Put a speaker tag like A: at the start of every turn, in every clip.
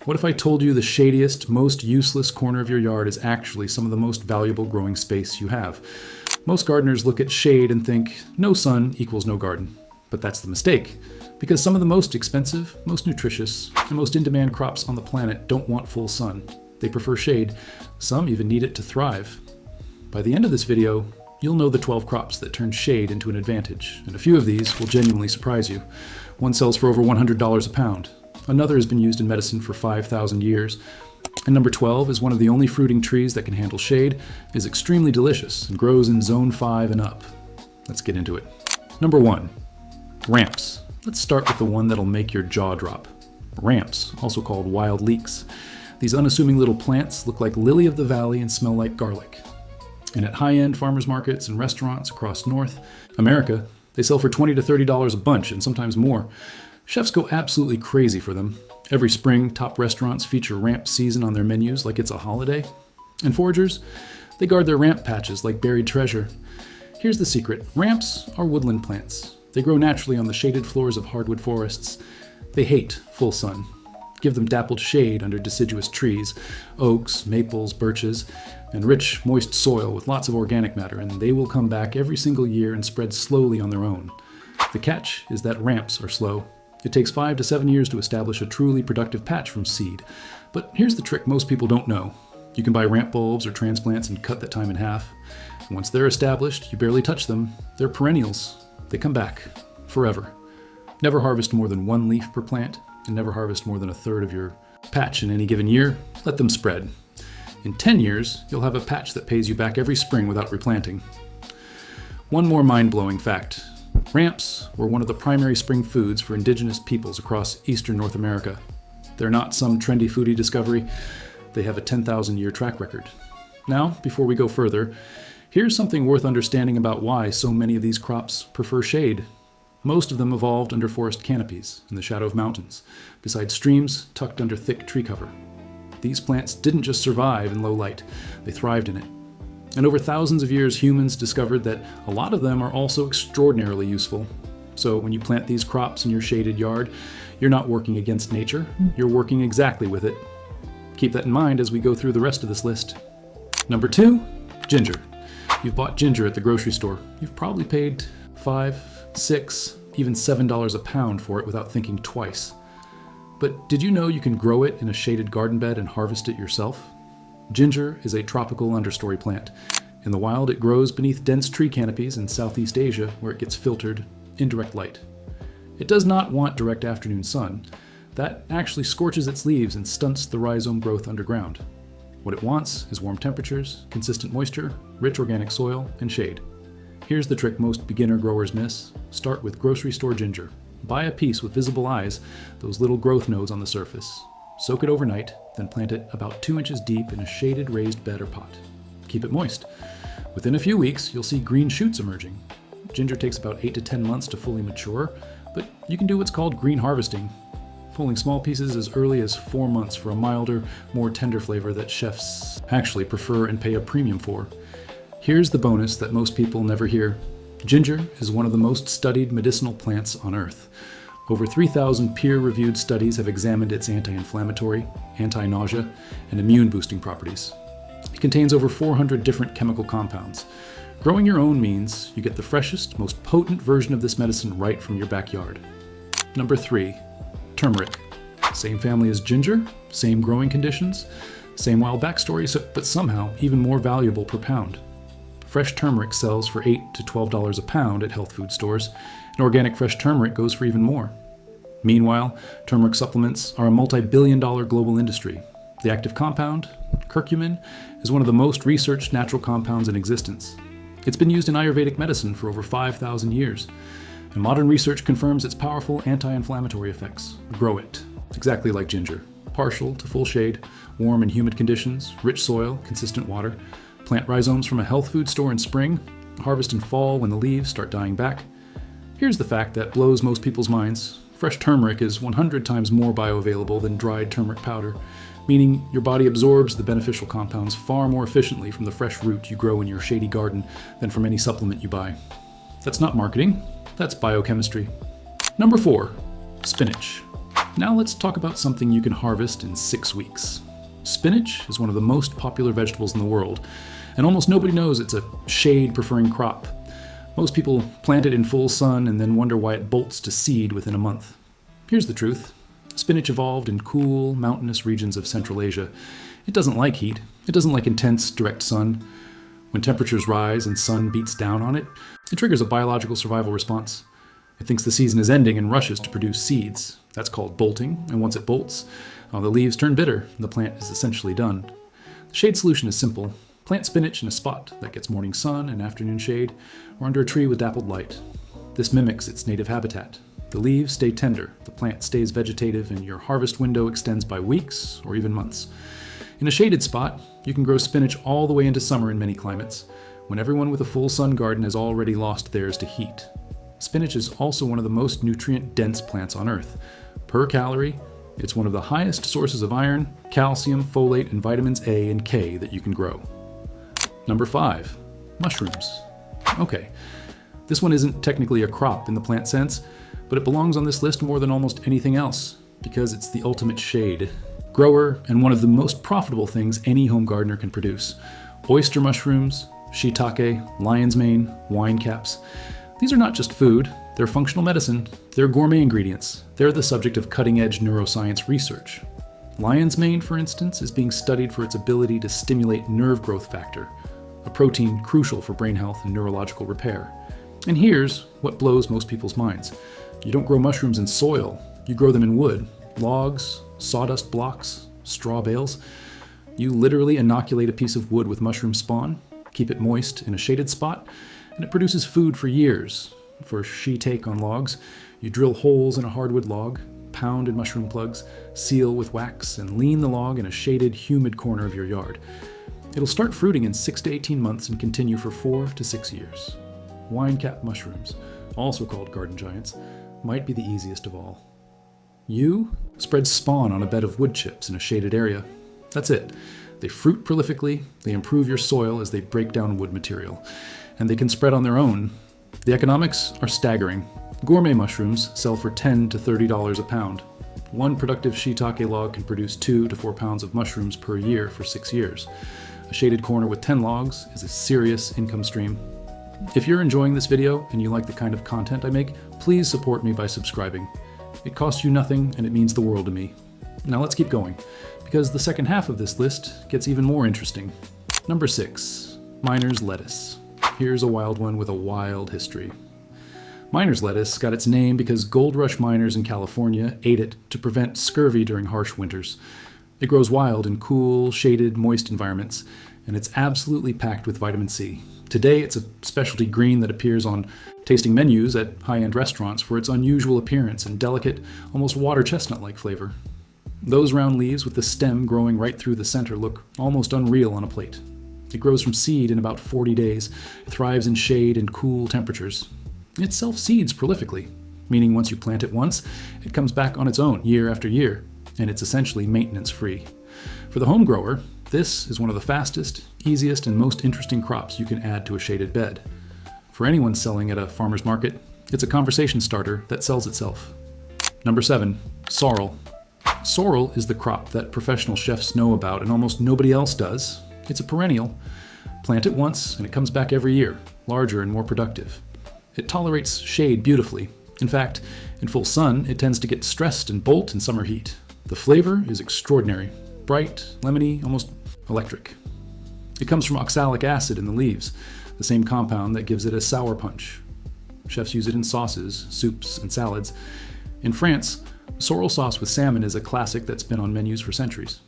A: What if I told you the shadiest, most useless corner of your yard is actually some of the most valuable growing space you have? Most gardeners look at shade and think, no sun equals no garden. But that's the mistake, because some of the most expensive, most nutritious, and most in-demand crops on the planet don't want full sun. They prefer shade. Some even need it to thrive. By the end of this video, you'll know the 12 crops that turn shade into an advantage, and a few of these will genuinely surprise you. One sells for over $100 a pound. Another has been used in medicine for 5,000 years. And number 12 is one of the only fruiting trees that can handle shade, is extremely delicious, and grows in zone 5 and up. Let's get into it. Number 1, ramps. Let's start with the one that'll make your jaw drop. Ramps, also called wild leeks. These unassuming little plants look like lily of the valley and smell like garlic. And at high-end farmers markets and restaurants across North America, they sell for $20 to $30 a bunch and sometimes more. Chefs go absolutely crazy for them. Every spring, top restaurants feature ramp season on their menus like it's a holiday. And foragers, they guard their ramp patches like buried treasure. Here's the secret. Ramps are woodland plants. They grow naturally on the shaded floors of hardwood forests. They hate full sun. Give them dappled shade under deciduous trees, oaks, maples, birches, and rich, moist soil with lots of organic matter, and they will come back every single year and spread slowly on their own. The catch is that ramps are slow. It takes 5 to 7 years to establish a truly productive patch from seed. But here's the trick most people don't know. You can buy ramp bulbs or transplants and cut that time in half. And once they're established, you barely touch them. They're perennials. They come back forever. Never harvest more than 1 leaf per plant, and never harvest more than 1/3 of your patch in any given year. Let them spread. In 10 years, you'll have a patch that pays you back every spring without replanting. One more mind-blowing fact. Ramps were one of the primary spring foods for indigenous peoples across eastern North America. They're not some trendy foodie discovery. They have a 10,000-year track record. Now, before we go further, here's something worth understanding about why so many of these crops prefer shade. Most of them evolved under forest canopies in the shadow of mountains, beside streams tucked under thick tree cover. These plants didn't just survive in low light, they thrived in it. And over thousands of years, humans discovered that a lot of them are also extraordinarily useful. So when you plant these crops in your shaded yard, you're not working against nature, you're working exactly with it. Keep that in mind as we go through the rest of this list. Number 2, ginger. You've bought ginger at the grocery store. You've probably paid $5, $6, even $7 a pound for it without thinking twice. But did you know you can grow it in a shaded garden bed and harvest it yourself? Ginger is a tropical understory plant. In the wild, it grows beneath dense tree canopies in Southeast Asia, where it gets filtered indirect light. It does not want direct afternoon sun. That actually scorches its leaves and stunts the rhizome growth underground. What it wants is warm temperatures, consistent moisture, rich organic soil, and shade. Here's the trick most beginner growers miss. Start with grocery store ginger. Buy a piece with visible eyes, those little growth nodes on the surface. Soak it overnight, then plant it about 2 inches deep in a shaded raised bed or pot. Keep it moist. Within a few weeks, you'll see green shoots emerging. Ginger takes about 8 to 10 months to fully mature, but you can do what's called green harvesting, pulling small pieces as early as 4 months for a milder, more tender flavor that chefs actually prefer and pay a premium for. Here's the bonus that most people never hear. Ginger is one of the most studied medicinal plants on Earth. Over 3,000 peer-reviewed studies have examined its anti-inflammatory, anti-nausea, and immune-boosting properties. It contains over 400 different chemical compounds. Growing your own means you get the freshest, most potent version of this medicine right from your backyard. Number 3, turmeric. Same family as ginger, same growing conditions, same wild backstory, but somehow even more valuable per pound. Fresh turmeric sells for $8 to $12 a pound at health food stores, and organic fresh turmeric goes for even more. Meanwhile, turmeric supplements are a multi-billion-dollar global industry. The active compound, curcumin, is one of the most researched natural compounds in existence. It's been used in Ayurvedic medicine for over 5,000 years, and modern research confirms its powerful anti-inflammatory effects. Grow it, exactly like ginger. Partial to full shade, warm and humid conditions, rich soil, consistent water. Plant rhizomes from a health food store in spring, harvest in fall when the leaves start dying back. Here's the fact that blows most people's minds. Fresh turmeric is 100 times more bioavailable than dried turmeric powder, meaning your body absorbs the beneficial compounds far more efficiently from the fresh root you grow in your shady garden than from any supplement you buy. That's not marketing, that's biochemistry. Number 4, spinach. Now let's talk about something you can harvest in 6 weeks. Spinach is one of the most popular vegetables in the world, and almost nobody knows it's a shade-preferring crop. Most people plant it in full sun and then wonder why it bolts to seed within a month. Here's the truth. Spinach evolved in cool, mountainous regions of Central Asia. It doesn't like heat. It doesn't like intense, direct sun. When temperatures rise and sun beats down on it, it triggers a biological survival response. It thinks the season is ending and rushes to produce seeds. That's called bolting, and once it bolts, the leaves turn bitter and the plant is essentially done. The shade solution is simple. Plant spinach in a spot that gets morning sun and afternoon shade, or under a tree with dappled light. This mimics its native habitat. The leaves stay tender, the plant stays vegetative, and your harvest window extends by weeks or even months. In a shaded spot, you can grow spinach all the way into summer in many climates, when everyone with a full sun garden has already lost theirs to heat. Spinach is also one of the most nutrient-dense plants on Earth. Per calorie, it's one of the highest sources of iron, calcium, folate, and vitamins A and K that you can grow. Number 5, mushrooms. Okay, this one isn't technically a crop in the plant sense, but it belongs on this list more than almost anything else, because it's the ultimate shade grower and one of the most profitable things any home gardener can produce. Oyster mushrooms, Shiitake, lion's mane, wine caps. These are not just food, they're functional medicine, they're gourmet ingredients, they're the subject of cutting-edge neuroscience research. Lion's mane, for instance, is being studied for its ability to stimulate nerve growth factor, a protein crucial for brain health and neurological repair. And here's what blows most people's minds. You don't grow mushrooms in soil, you grow them in wood, logs, sawdust blocks, straw bales. You literally inoculate a piece of wood with mushroom spawn, keep it moist in a shaded spot, and it produces food for years. For Shiitake on logs, you drill holes in a hardwood log, pound in mushroom plugs, seal with wax, and lean the log in a shaded, humid corner of your yard. It'll start fruiting in 6 to 18 months and continue for 4 to 6 years. Wine cap mushrooms, also called garden giants, might be the easiest of all. You spread spawn on a bed of wood chips in a shaded area. That's it. They fruit prolifically, they improve your soil as they break down wood material, and they can spread on their own. The economics are staggering. Gourmet mushrooms sell for $10 to $30 a pound. One productive Shiitake log can produce 2 to 4 pounds of mushrooms per year for 6 years. A shaded corner with 10 logs is a serious income stream. If you're enjoying this video and you like the kind of content I make, please support me by subscribing. It costs you nothing and it means the world to me. Now let's keep going, because the second half of this list gets even more interesting. Number 6, miner's lettuce. Here's a wild one with a wild history. Miner's lettuce got its name because gold rush miners in California ate it to prevent scurvy during harsh winters. It grows wild in cool, shaded, moist environments, and it's absolutely packed with vitamin C. Today, it's a specialty green that appears on tasting menus at high-end restaurants for its unusual appearance and delicate, almost water chestnut-like flavor. Those round leaves with the stem growing right through the center look almost unreal on a plate. It grows from seed in about 40 days. It thrives in shade and cool temperatures. It self-seeds prolifically, meaning once you plant it once, it comes back on its own year after year, and it's essentially maintenance-free. For the home grower, this is one of the fastest, easiest, and most interesting crops you can add to a shaded bed. For anyone selling at a farmer's market, it's a conversation starter that sells itself. Number 7, sorrel. Sorrel is the crop that professional chefs know about and almost nobody else does. It's a perennial. Plant it once and it comes back every year, larger and more productive. It tolerates shade beautifully. In fact, in full sun, it tends to get stressed and bolt in summer heat. The flavor is extraordinary. Bright, lemony, almost electric. It comes from oxalic acid in the leaves, the same compound that gives it a sour punch. Chefs use it in sauces, soups, and salads. In France, sorrel sauce with salmon is a classic that's been on menus for centuries.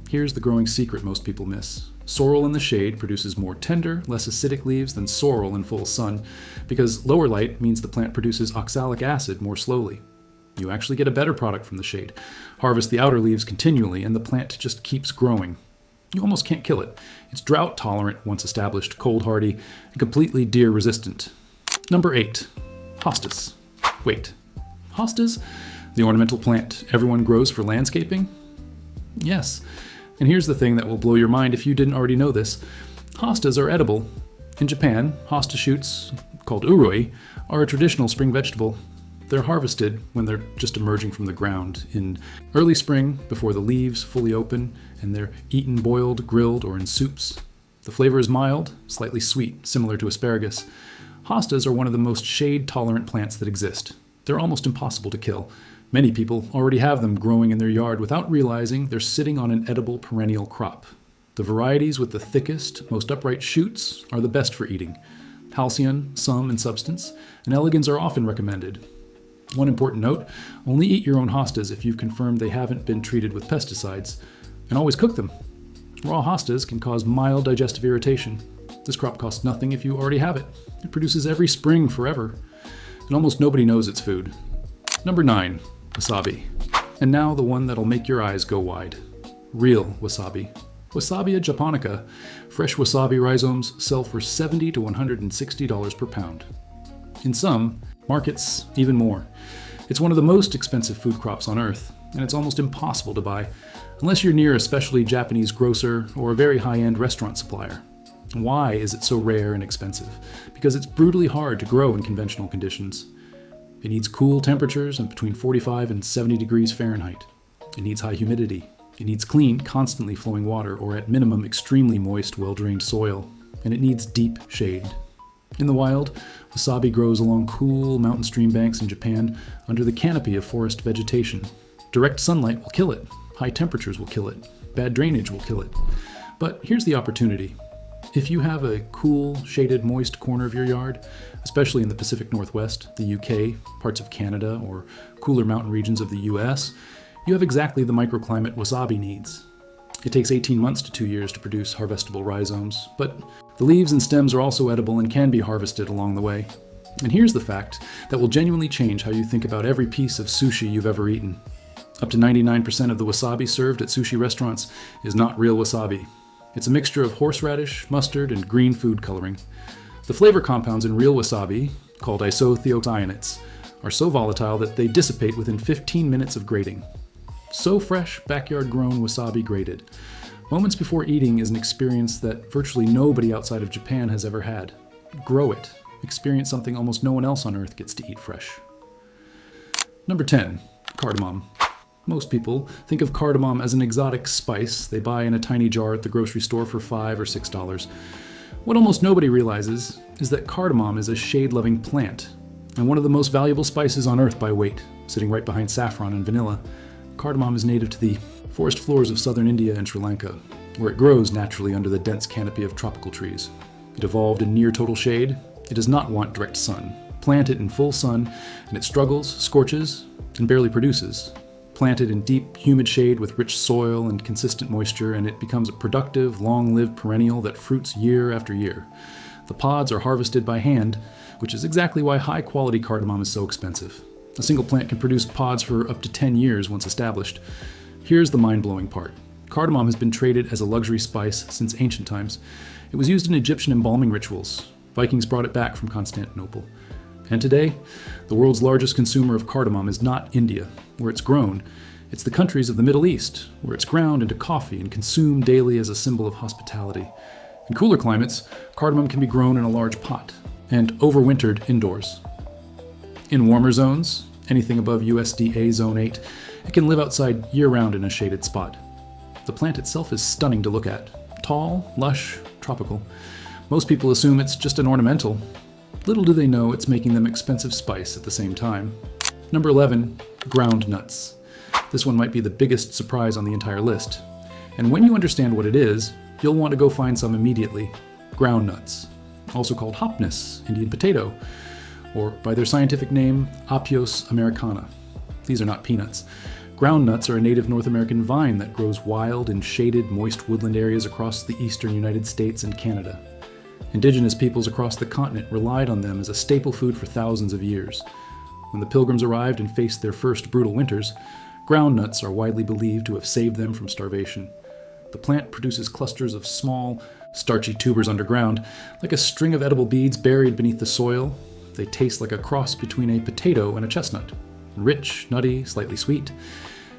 A: Here's the growing secret most people miss. Sorrel in the shade produces more tender, less acidic leaves than sorrel in full sun, because lower light means the plant produces oxalic acid more slowly. You actually get a better product from the shade. Harvest the outer leaves continually, and the plant just keeps growing. You almost can't kill it. It's drought tolerant once established, cold hardy, and completely deer resistant. Number 8, hostas. Wait, hostas? The ornamental plant everyone grows for landscaping? Yes. And here's the thing that will blow your mind if you didn't already know this. Hostas are edible. In Japan, hosta shoots, called uroi, are a traditional spring vegetable. They're harvested when they're just emerging from the ground in early spring before the leaves fully open, and they're eaten boiled, grilled, or in soups. The flavor is mild, slightly sweet, similar to asparagus. Hostas are one of the most shade-tolerant plants that exist. They're almost impossible to kill. Many people already have them growing in their yard without realizing they're sitting on an edible perennial crop. The varieties with the thickest, most upright shoots are the best for eating. Halcyon, some in substance, and elegans are often recommended. One important note, only eat your own hostas if you've confirmed they haven't been treated with pesticides, and always cook them. Raw hostas can cause mild digestive irritation. This crop costs nothing if you already have it. It produces every spring forever, and almost nobody knows it's food. Number 9, wasabi. And now the one that'll make your eyes go wide. Real wasabi. Wasabia japonica. Fresh wasabi rhizomes sell for $70 to $160 per pound. In some markets, even more. It's one of the most expensive food crops on Earth, and it's almost impossible to buy unless you're near a specialty Japanese grocer or a very high-end restaurant supplier. Why is it so rare and expensive? Because it's brutally hard to grow in conventional conditions. It needs cool temperatures and between 45 and 70 degrees Fahrenheit. It needs high humidity. It needs clean, constantly flowing water, or at minimum extremely moist, well-drained soil. And it needs deep shade. In the wild, wasabi grows along cool mountain stream banks in Japan under the canopy of forest vegetation. Direct sunlight will kill it. High temperatures will kill it. Bad drainage will kill it. But here's the opportunity. If you have a cool, shaded, moist corner of your yard, especially in the Pacific Northwest, the UK, parts of Canada, or cooler mountain regions of the US, you have exactly the microclimate wasabi needs. It takes 18 months to 2 years to produce harvestable rhizomes, but the leaves and stems are also edible and can be harvested along the way. And here's the fact that will genuinely change how you think about every piece of sushi you've ever eaten. Up to 99% of the wasabi served at sushi restaurants is not real wasabi. It's a mixture of horseradish, mustard, and green food coloring. The flavor compounds in real wasabi, called isothiocyanates, are so volatile that they dissipate within 15 minutes of grating. So fresh, backyard-grown wasabi grated. Moments before eating is an experience that virtually nobody outside of Japan has ever had. Grow it. Experience something almost no one else on Earth gets to eat fresh. Number 10, cardamom. Most people think of cardamom as an exotic spice they buy in a tiny jar at the grocery store for $5 or $6. What almost nobody realizes is that cardamom is a shade-loving plant, and one of the most valuable spices on Earth by weight, sitting right behind saffron and vanilla. Cardamom is native to the forest floors of southern India and Sri Lanka, where it grows naturally under the dense canopy of tropical trees. It evolved in near total shade. It does not want direct sun. Plant it in full sun, and it struggles, scorches, and barely produces. Plant it in deep, humid shade with rich soil and consistent moisture, and it becomes a productive, long-lived perennial that fruits year after year. The pods are harvested by hand, which is exactly why high-quality cardamom is so expensive. A single plant can produce pods for up to 10 years once established. Here's the mind-blowing part. Cardamom has been traded as a luxury spice since ancient times. It was used in Egyptian embalming rituals. Vikings brought it back from Constantinople. And today, the world's largest consumer of cardamom is not India, where it's grown. It's the countries of the Middle East, where it's ground into coffee and consumed daily as a symbol of hospitality. In cooler climates, cardamom can be grown in a large pot and overwintered indoors. In warmer zones, anything above USDA Zone 8, it can live outside year-round in a shaded spot. The plant itself is stunning to look at. Tall, lush, tropical. Most people assume it's just an ornamental. Little do they know it's making them expensive spice at the same time. Number 11, groundnuts. This one might be the biggest surprise on the entire list. And when you understand what it is, you'll want to go find some immediately. Groundnuts, also called Hopniss, Indian potato, or by their scientific name, Apios americana. These are not peanuts. Groundnuts are a native North American vine that grows wild in shaded, moist woodland areas across the eastern United States and Canada. Indigenous peoples across the continent relied on them as a staple food for thousands of years. When the Pilgrims arrived and faced their first brutal winters, groundnuts are widely believed to have saved them from starvation. The plant produces clusters of small, starchy tubers underground, like a string of edible beads buried beneath the soil. They taste like a cross between a potato and a chestnut. Rich, nutty, slightly sweet.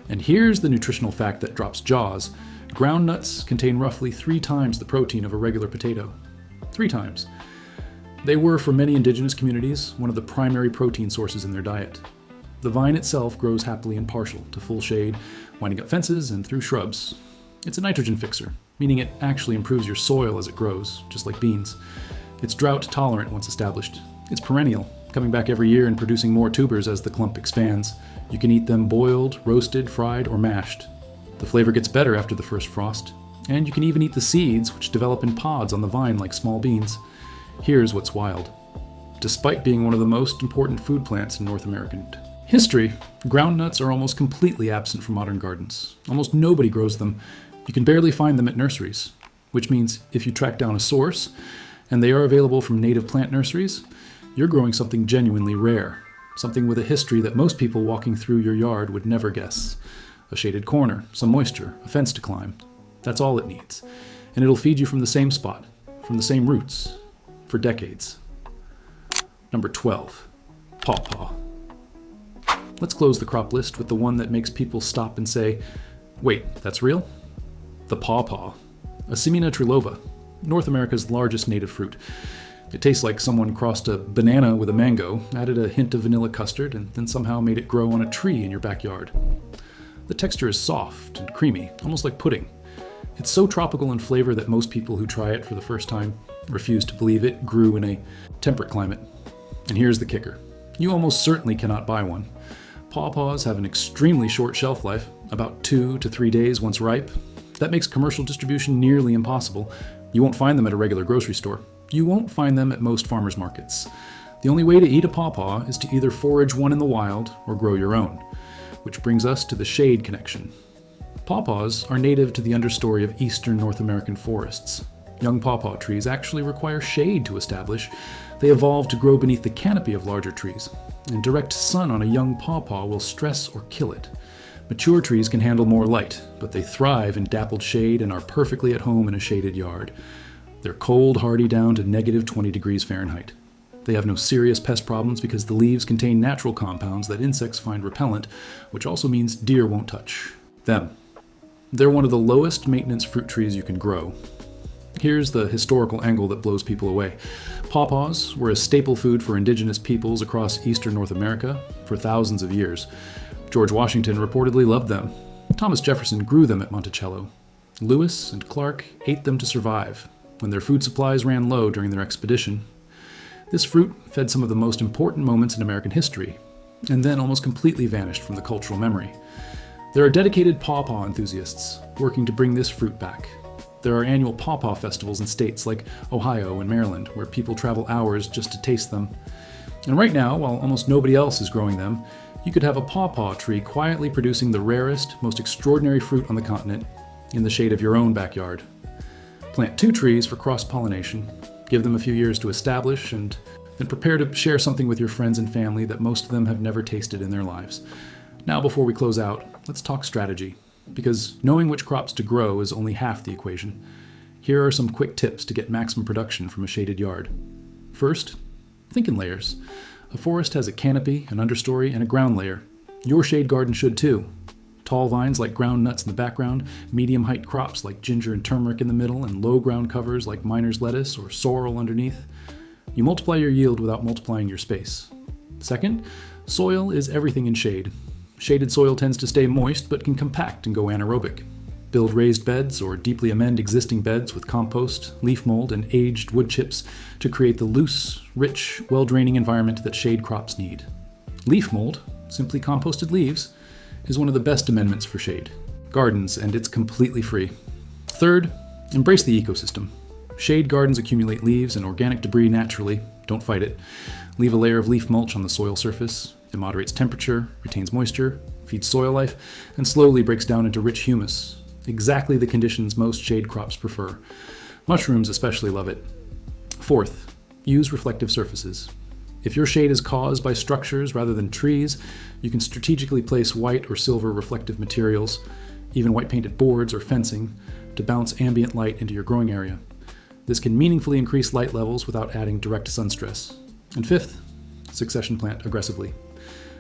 A: And here's the nutritional fact that drops jaws. Groundnuts contain roughly 3 times the protein of a regular potato. 3 times. They were, for many indigenous communities, one of the primary protein sources in their diet. The vine itself grows happily and partial to full shade, winding up fences and through shrubs. It's a nitrogen fixer, meaning it actually improves your soil as it grows, just like beans. It's drought tolerant once established. It's perennial, coming back every year and producing more tubers as the clump expands. You can eat them boiled, roasted, fried, or mashed. The flavor gets better after the first frost, and you can even eat the seeds, which develop in pods on the vine like small beans. Here's what's wild. Despite being one of the most important food plants in North American history, groundnuts are almost completely absent from modern gardens. Almost nobody grows them. You can barely find them at nurseries, which means if you track down a source, and they are available from native plant nurseries, you're growing something genuinely rare, something with a history that most people walking through your yard would never guess. A shaded corner, some moisture, a fence to climb. That's all it needs. And it'll feed you from the same spot, from the same roots, for decades. Number 12, Pawpaw. Let's close the crop list with the one that makes people stop and say, wait, that's real? The Pawpaw, Asimina trilova, North America's largest native fruit. It tastes like someone crossed a banana with a mango, added a hint of vanilla custard, and then somehow made it grow on a tree in your backyard. The texture is soft and creamy, almost like pudding. It's so tropical in flavor that most people who try it for the first time refuse to believe it grew in a temperate climate. And here's the kicker. You almost certainly cannot buy one. Pawpaws have an extremely short shelf life, about 2 to 3 days once ripe. That makes commercial distribution nearly impossible. You won't find them at a regular grocery store. You won't find them at most farmers markets. The only way to eat a pawpaw is to either forage one in the wild or grow your own, which brings us to the shade connection. Pawpaws are native to the understory of eastern North American forests. Young pawpaw trees actually require shade to establish. They evolve to grow beneath the canopy of larger trees, and direct sun on a young pawpaw will stress or kill it. Mature trees can handle more light, but they thrive in dappled shade and are perfectly at home in a shaded yard. They're cold hardy down to negative 20 degrees Fahrenheit. They have no serious pest problems because the leaves contain natural compounds that insects find repellent, which also means deer won't touch them. They're one of the lowest maintenance fruit trees you can grow. Here's the historical angle that blows people away. Pawpaws were a staple food for indigenous peoples across eastern North America for thousands of years. George Washington reportedly loved them. Thomas Jefferson grew them at Monticello. Lewis and Clark ate them to survive when their food supplies ran low during their expedition. This fruit fed some of the most important moments in American history, and then almost completely vanished from the cultural memory. There are dedicated pawpaw enthusiasts working to bring this fruit back. There are annual pawpaw festivals in states like Ohio and Maryland, where people travel hours just to taste them. And right now, while almost nobody else is growing them, you could have a pawpaw tree quietly producing the rarest, most extraordinary fruit on the continent in the shade of your own backyard. Plant 2 trees for cross-pollination, give them a few years to establish, and then prepare to share something with your friends and family that most of them have never tasted in their lives. Now, before we close out, let's talk strategy, because knowing which crops to grow is only half the equation. Here are some quick tips to get maximum production from a shaded yard. First, think in layers. A forest has a canopy, an understory, and a ground layer. Your shade garden should too. Tall vines like groundnuts in the background, medium-height crops like ginger and turmeric in the middle, and low ground covers like miner's lettuce or sorrel underneath. You multiply your yield without multiplying your space. Second, soil is everything in shade. Shaded soil tends to stay moist but can compact and go anaerobic. Build raised beds or deeply amend existing beds with compost, leaf mold, and aged wood chips to create the loose, rich, well-draining environment that shade crops need. Leaf mold, simply composted leaves, is one of the best amendments for shade gardens, and it's completely free. Third, embrace the ecosystem. Shade gardens accumulate leaves and organic debris naturally. Don't fight it. Leave a layer of leaf mulch on the soil surface. It moderates temperature, retains moisture, feeds soil life, and slowly breaks down into rich humus. Exactly the conditions most shade crops prefer. Mushrooms especially love it. Fourth, use reflective surfaces. If your shade is caused by structures rather than trees, you can strategically place white or silver reflective materials, even white painted boards or fencing, to bounce ambient light into your growing area. This can meaningfully increase light levels without adding direct sun stress. And fifth, succession plant aggressively.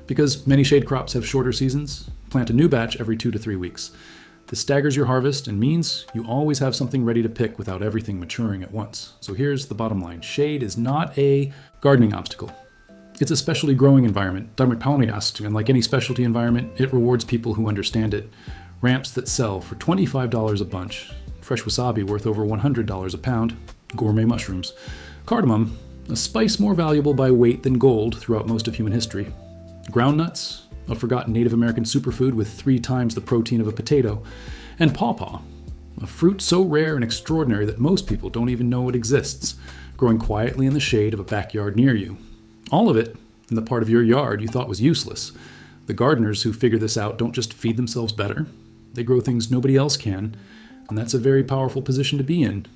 A: Because many shade crops have shorter seasons, plant a new batch every 2 to 3 weeks. This staggers your harvest and means you always have something ready to pick without everything maturing at once. So here's the bottom line. Shade is not a gardening obstacle. It's a specialty growing environment, and like any specialty environment, it rewards people who understand it. Ramps that sell for $25 a bunch. Fresh wasabi worth over $100 a pound. Gourmet mushrooms. Cardamom, a spice more valuable by weight than gold throughout most of human history. Groundnuts, a forgotten Native American superfood with 3 times the protein of a potato. And pawpaw, a fruit so rare and extraordinary that most people don't even know it exists, growing quietly in the shade of a backyard near you. All of it in the part of your yard you thought was useless. The gardeners who figure this out don't just feed themselves better, they grow things nobody else can, and that's a very powerful position to be in.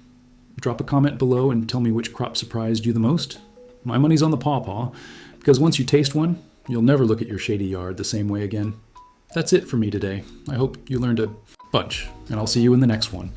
A: Drop a comment below and tell me which crop surprised you the most. My money's on the pawpaw, because once you taste one, you'll never look at your shady yard the same way again. That's it for me today. I hope you learned a bunch, and I'll see you in the next one.